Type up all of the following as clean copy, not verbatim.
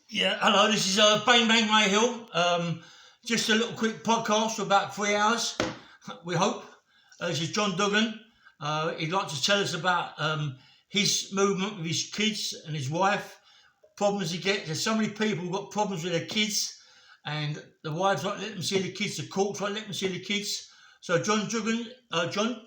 Yeah, hello, this is Bang Bang Ray Hill. Just a little quick podcast for about 3 hours, we hope. This is Jhon Dugan. He'd like to tell us about his movement with his kids and his wife, problems he gets. There's so many people who've got problems with their kids, and the wives won't let them see the kids, the courts won't let them see the kids. So, Jhon Dugan, John,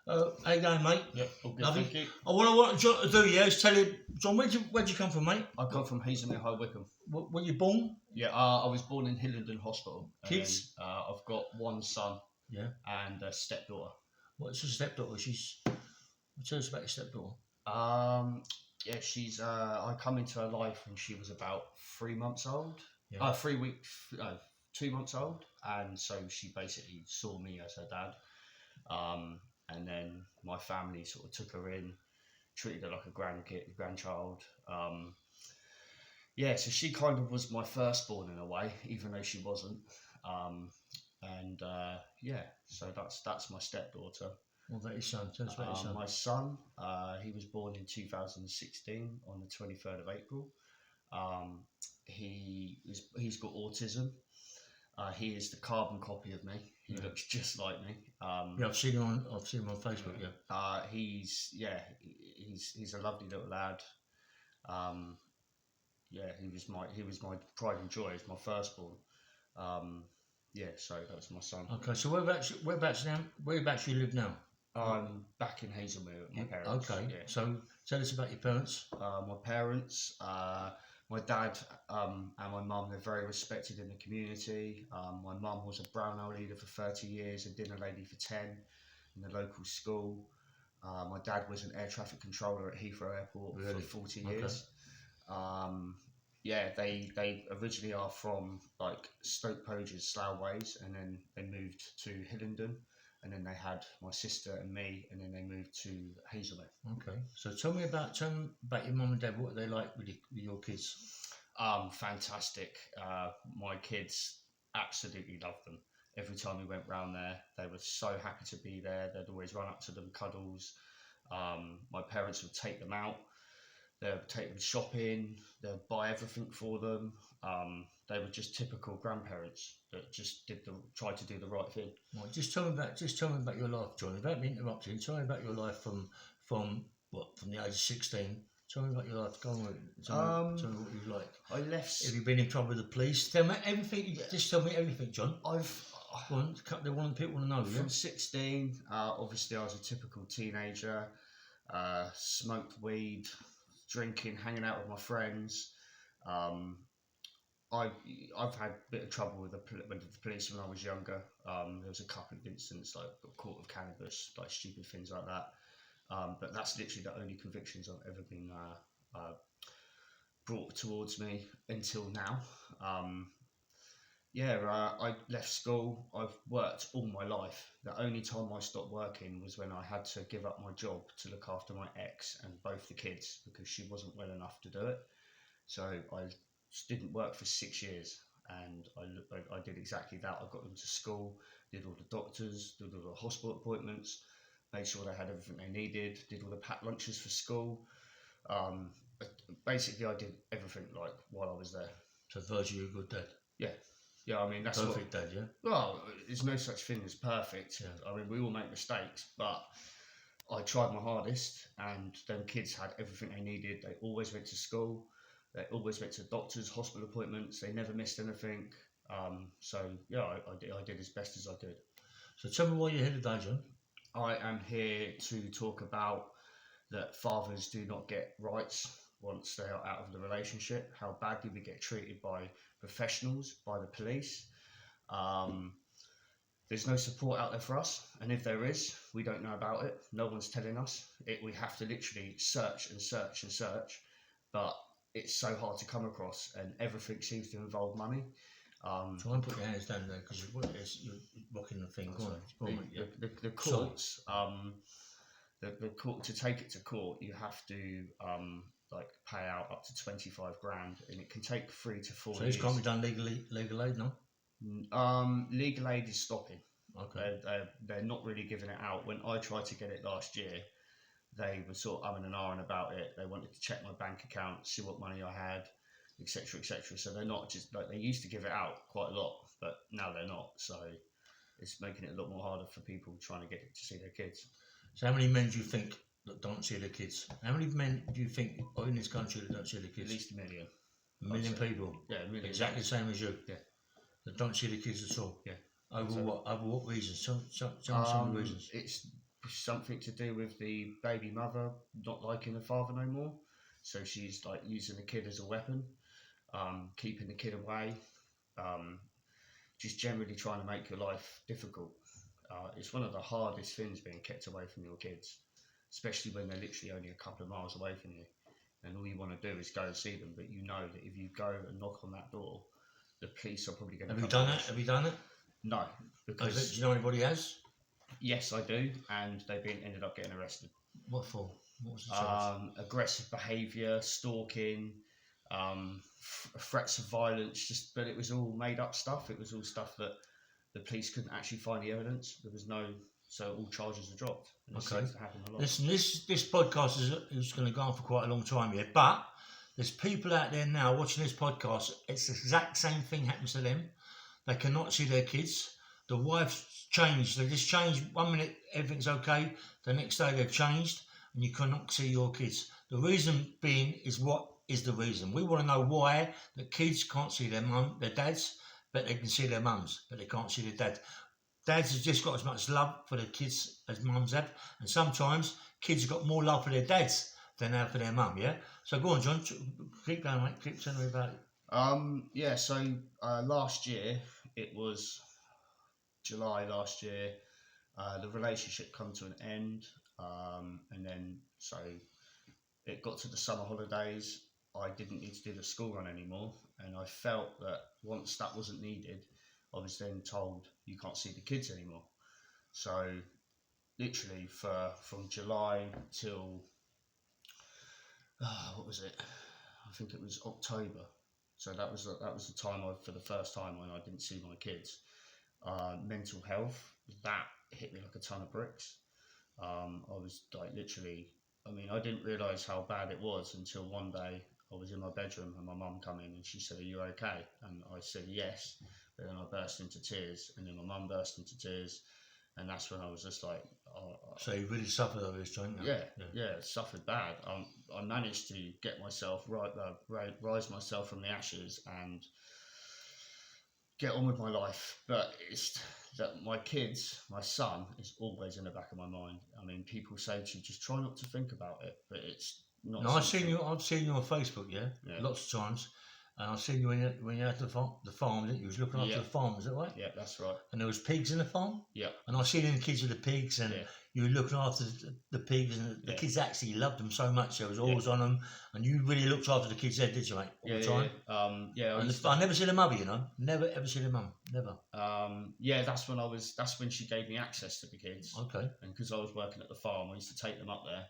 how you going, mate? Yeah, all good, Lovely. thank you. What I want John to do, is tell you, John, where'd you come from, mate? I come from Hazelmere High Wycombe. Were you born? Yeah, I was born in Hillingdon Hospital. Kids? I've got one son Yeah. and a stepdaughter. What's your stepdaughter? Tell us about your stepdaughter. Yeah, she's. I come into her life when she was about 3 months old. Yeah. 3 weeks, 2 months old, and so she basically saw me as her dad. And then my family sort of took her in, treated her like a grandchild. Yeah, so she kind of was my firstborn in a way, even though she wasn't. Yeah, so that's my stepdaughter. What about your son? Tell us about your son. My son, he was born in 2016 on the 23rd of April. He's got autism. He is the carbon copy of me. He looks just like me. Yeah, I've seen him on Facebook. Yeah. He's a lovely little lad. Yeah, he was my pride and joy. He's my firstborn. Yeah, so that's my son. Okay, so whereabouts you live now? I'm back in Hazelmere with my parents. Okay, yeah. So tell us about your parents. My parents, my dad and my mum, they're very respected in the community. My mum was a brown-owl leader for 30 years, a dinner lady for 10 in the local school. My dad was an air traffic controller at Heathrow Airport for 40 years. Yeah, they originally are from like Stoke Poges, Slough Ways, and then they moved to Hillingdon, and then they had my sister and me, and then they moved to Hazelmere. Okay, so tell me about your mum and dad. What are they like with your kids? Fantastic. My kids absolutely loved them. Every time we went round there, they were so happy to be there. They'd always run up to them, cuddles. My parents would take them out. They would take them shopping. They would buy everything for them. They were just typical grandparents that just tried to do the right thing. Well, just tell me about your life, John. Without me interrupting, tell me about your life from the age of 16. Tell me about your life. Go on. Tell me what you like. I left. Have you been in trouble with the police? Tell me everything. Just tell me everything, John. They want people to know. From 16, obviously I was a typical teenager. Smoked weed, drinking, hanging out with my friends. I've had a bit of trouble with the police when I was younger. There was a couple of incidents, like got caught with cannabis, like stupid things like that. But that's literally the only convictions I've ever been brought towards me until now. I left school. I've worked all my life. The only time I stopped working was when I had to give up my job to look after my ex and both the kids because she wasn't well enough to do it. So I didn't work for 6 years, and I did exactly that. I got them to school, did all the doctors, did all the hospital appointments, made sure they had everything they needed, did all the packed lunches for school. Basically, I did everything like while I was there. So virtually a good dad. Yeah, I mean that's perfect dad. Yeah. Well, there's no such thing as perfect. Yeah. I mean, we all make mistakes, but I tried my hardest, and them kids had everything they needed. They always went to school. They always went to doctors, hospital appointments. They never missed anything. I did as best as I could. So tell me why you're here today, John. I am here to talk about that fathers do not get rights once they are out of the relationship, how badly we get treated by professionals, by the police. There's no support out there for us, and if there is, we don't know about it. No one's telling us. We have to literally search and search and search, but it's so hard to come across, and everything seems to involve money. Try and put your hands down there because you're rocking the thing. The courts, the court, to take it to court, you have to pay out up to 25 grand, and it can take 3 to 4 years. So this can't be done legal aid, no? Legal aid is stopping. Okay. They're not really giving it out. When I tried to get it last year, they were sort of umming and ahhing about it. They wanted to check my bank account, see what money I had. etc., etc. So they're not just like, they used to give it out quite a lot, but now they're not. So it's making it a lot more harder for people trying to get to see their kids. So how many men do you think that don't see their kids? How many men do you think are in this country that don't see their kids? At least a million. A million people. Yeah, a million. Exactly the same as you. Yeah. That don't see the kids at all. Yeah. Over what reasons? Tell me some of the reasons. It's something to do with the baby mother not liking the father no more. So she's like using the kid as a weapon, keeping the kid away, just generally trying to make your life difficult. It's one of the hardest things, being kept away from your kids, especially when they're literally only a couple of miles away from you. And all you want to do is go and see them, but you know that if you go and knock on that door, the police are probably going to. Have you done it? Have you done it? No, because do you know anybody has? Yes, I do, and they've ended up getting arrested. What for? What was the charge? Aggressive behaviour, stalking, threats of violence. But it was all made up stuff. It was all stuff that the police couldn't actually find the evidence. There was no, so all charges were dropped. And this seems to happen a lot. Listen, this podcast is going to go on for quite a long time here, but there's people out there now watching this podcast. It's the exact same thing happens to them. They cannot see their kids. The wife's changed. They just changed. 1 minute everything's okay. The next day they've changed, and you cannot see your kids. The reason being is, what is the reason? We want to know why the kids can't see their dads, but they can see their mums, but they can't see their dads. Dads have just got as much love for their kids as mums have, and sometimes kids have got more love for their dads than they have for their mum. Yeah. So go on, John. Keep going, mate. Keep telling me about it. So last year, it was July last year, the relationship come to an end, and then so it got to the summer holidays. I didn't need to do the school run anymore, and I felt that once that wasn't needed, I was then told you can't see the kids anymore. So literally from July till what was it? I think it was October. So that was the time for the first time when I didn't see my kids. Mental health, that hit me like a ton of bricks. I was like literally, I didn't realise how bad it was until one day I was in my bedroom and my mum come in and she said, "Are you okay?" And I said yes, but then I burst into tears, and then my mum burst into tears, and that's when I was just like, so you really suffered over this, don't you? Yeah, suffered bad. I managed to get myself rise myself from the ashes and get on with my life, but it's that my son is always in the back of my mind. People say to you, just try not to think about it, but it's not. No, I've seen you on Facebook, yeah, lots of times, and I've seen you when you had the farm, didn't you? You was looking after the farm, is that right? Yeah, that's right. And there was pigs in the farm. Yeah. And I've seen the kids with the pigs, and you were looking after the pigs, and the kids actually loved them so much. There was always on them, and you really looked after the kids there, did you, mate? All the time. I never see the mother, never ever see the mum, never. That's when she gave me access to the kids. Okay. And because I was working at the farm, I used to take them up there.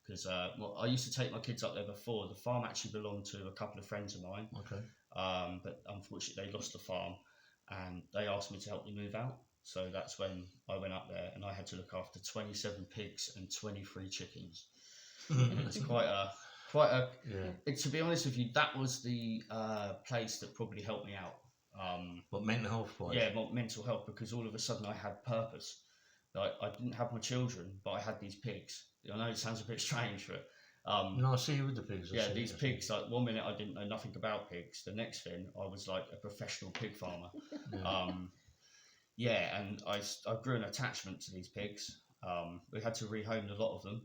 Because I used to take my kids up there before. The farm actually belonged to a couple of friends of mine. Okay. But unfortunately, they lost the farm, and they asked me to help them move out. So that's when I went up there, and I had to look after 27 pigs and 23 chickens. And it's quite a. Yeah. To be honest with you, that was the place that probably helped me out. What, mental health wise? Yeah, mental health, because all of a sudden I had purpose. Like, I didn't have my children, but I had these pigs. I know it sounds a bit strange, but no, I see you with the pigs. These pigs. Like, 1 minute I didn't know nothing about pigs. The next thing, I was like a professional pig farmer. And I grew an attachment to these pigs. We had to rehome a lot of them.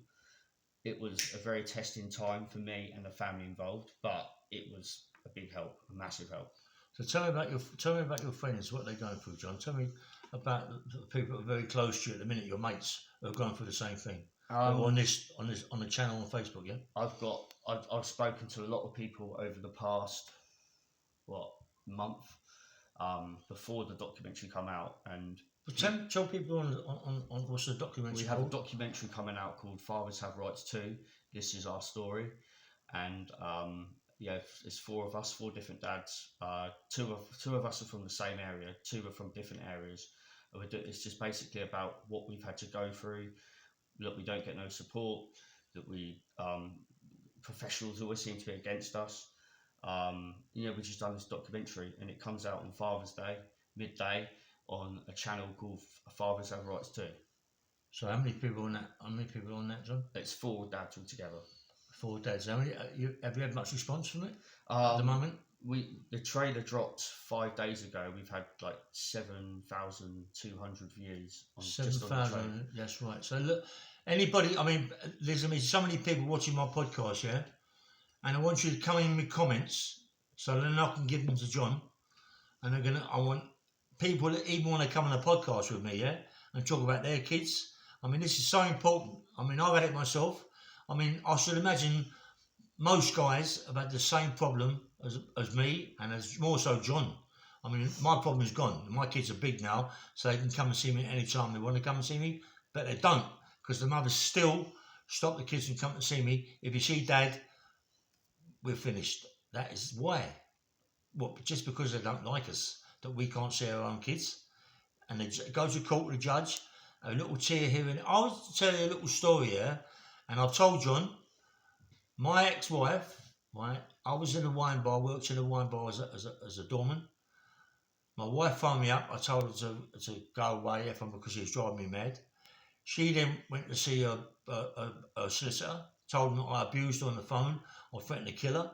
It was a very testing time for me and the family involved, but it was a big help, a massive help. So tell me about your friends. What they're going through, John. Tell me about the people that are very close to you at the minute. Your mates who are going through the same thing. On the channel on Facebook, yeah. I've spoken to a lot of people over the past month, before the documentary come out, and tell people on what's the documentary. We have a documentary coming out called "Fathers Have Rights Too." This is our story, and it's 4 of us, 4 different dads. Two of us are from the same area, 2 are from different areas. It's just basically about what we've had to go through. That we don't get no support, that we professionals always seem to be against us, We just done this documentary, and it comes out on Father's Day, midday, on a channel called Fathers Have Rights Too. So how many people on that? How many people on that, John? It's 4 dads altogether. 4 dads. How many? Have you had much response from it at the moment? The trailer dropped 5 days ago. We've had like 7,200 views on 7,000. That's right. So look, anybody. I mean, there's so many people watching my podcast, yeah, and I want you to come in with comments so then I can give them to John, and I want people that even want to come on a podcast with me, yeah, and talk about their kids. I mean, this is so important. I mean, I've had it myself. I mean, I should imagine most guys have had the same problem as me, and as more so John. I mean, my problem is gone. My kids are big now, so they can come and see me any time they want to come and see me, but they don't, because the mothers still stop the kids from coming to see me. If you see Dad, we're finished. That is why. What? Just because they don't like us, that we can't see our own kids, and they go to court with the judge. A little tear here and I'll tell you a little story here, and I've told John. My ex-wife, right? I was in a wine bar, worked in a wine bar as a doorman. My wife phoned me up. I told her to go away because she was driving me mad. She then went to see a solicitor, told him that I abused her on the phone, I threatened to kill her.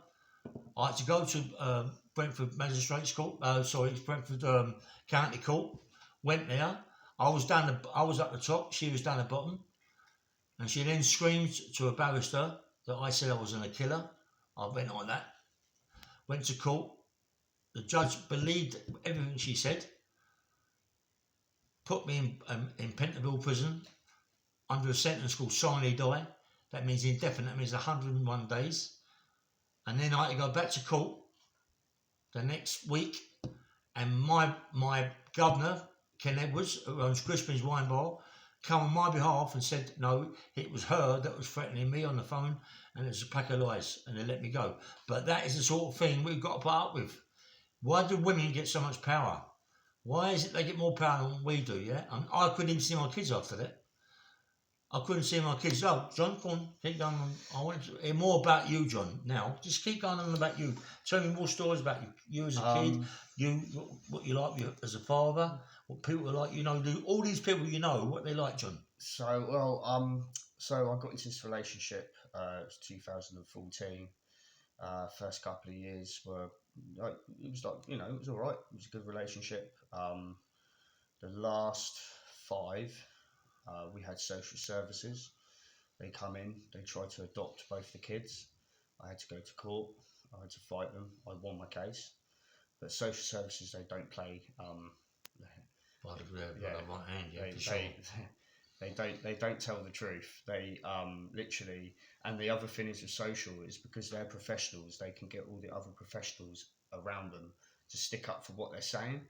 I had to go to Brentford Magistrates Court, Brentford County Court. Went there. I was up the top, she was down the bottom. And she then screamed to a barrister that I said I wasn't a killer. I went on that. Went to court. The judge believed everything she said. Put me in Pentonville prison under a sentence called sine die. That means indefinite. That means 101 days. And then I had to go back to court the next week. And my governor, Ken Edwards, who owns Crispin's Wine Bar, come on my behalf and said, no, it was her that was threatening me on the phone, and it was a pack of lies, and they let me go. But that is the sort of thing we've got to put up with. Why do women get so much power? Why is it they get more power than we do, yeah? And I couldn't even see my kids after that. I couldn't see my kids. Oh, John, come on, keep going on. I want to hear more about you, John, now. Just keep going on about you. Tell me more stories about you as a kid, you, what you like as a father, what people are like, all these people what they like, John. So I got into this relationship, it was 2014. First couple of years were, it was all right. It was a good relationship. The last 5, we had social services. They come in, they try to adopt both the kids. I had to go to court. I had to fight them. I won my case. But social services, they don't play. They don't tell the truth. They literally, and the other thing is with social is because they're professionals, they can get all the other professionals around them to stick up for what they're saying,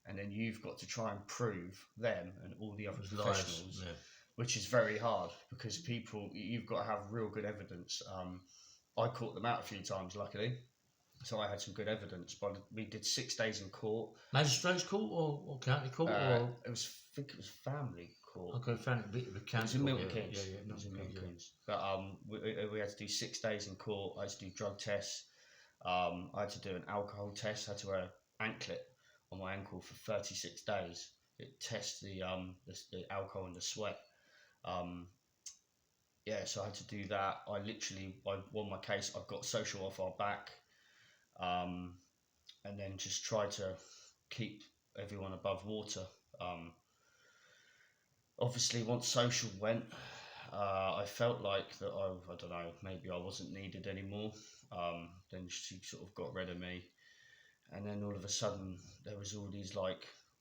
and then you've got to try and prove them and all the other professionals, which is very hard because you've got to have real good evidence. I caught them out a few times, luckily. So I had some good evidence, but we did 6 days in court. Magistrates court or county court? I think it was family court. Okay, family, county. It was in Milton Keynes. Yeah, it was in Milton Keynes. But we had to do 6 days in court. I had to do drug tests. I had to do an alcohol test. I had to wear an anklet on my ankle for 36 days. It tests the alcohol and the sweat. So I had to do that. I won my case. I've got social off our back. And then just try to keep everyone above water. Obviously, once social went, I felt like that I don't know, maybe I wasn't needed anymore. Then she sort of got rid of me, and then all of a sudden there was all these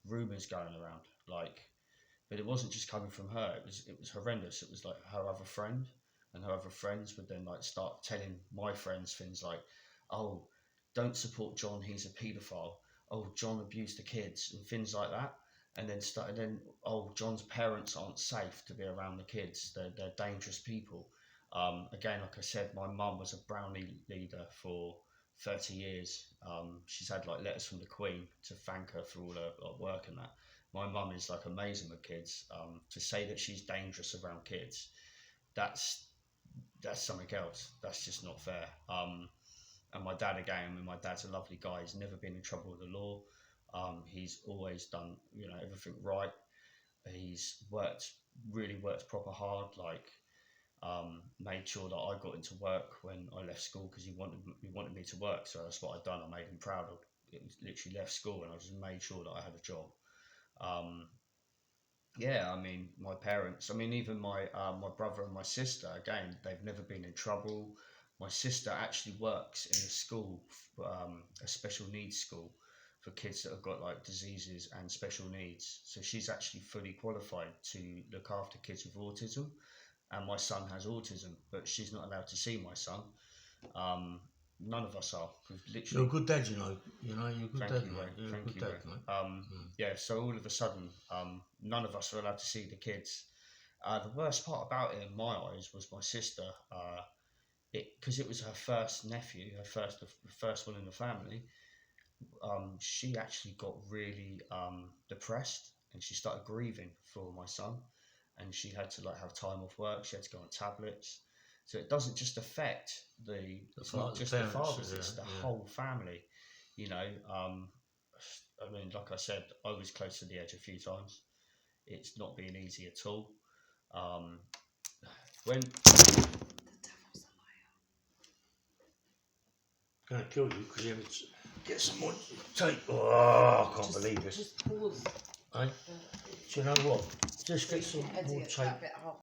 rumours going around, but it wasn't just coming from her. It was horrendous. It was like her other friend, and her other friends would then start telling my friends things like, "Oh, don't support John, he's a paedophile. Oh, John abused the kids," and things like that. And then John's parents aren't safe to be around the kids. They're dangerous people. Again, like I said, my mum was a Brownie leader for 30 years. She's had letters from the Queen to thank her for all her work and that. My mum is amazing with kids. To say that she's dangerous around kids, that's something else. That's just not fair. And my dad again. My dad's a lovely guy. He's never been in trouble with the law. He's always done, everything right. He's really worked proper hard, like made sure that I got into work when I left school because he wanted me to work. So that's what I'd done. I made him proud. I literally left school and I just made sure that I had a job. Yeah, I mean, my parents, even my brother and my sister, again, they've never been in trouble. My sister actually works in a school, a special needs school for kids that have got like diseases and special needs. So she's actually fully qualified to look after kids with autism. And my son has autism, but she's not allowed to see my son. None of us are. We've literally. You're a good dad, you're a good dad, mate. You're a good dad, mate. Yeah, so all of a sudden, none of us are allowed to see the kids. The worst part about it, in my eyes, was my sister. Because it was her first nephew, the first one in the family. She actually got really depressed, and she started grieving for my son, and she had to have time off work. She had to go on tablets. So it doesn't just affect it's not just the fathers, it's the whole family. Like I said, I was close to the edge a few times. It's not been easy at all. When Going to kill you because you haven't get some more tape. Oh, I can't believe this. Just pause. Do you know what? Just get some more tape.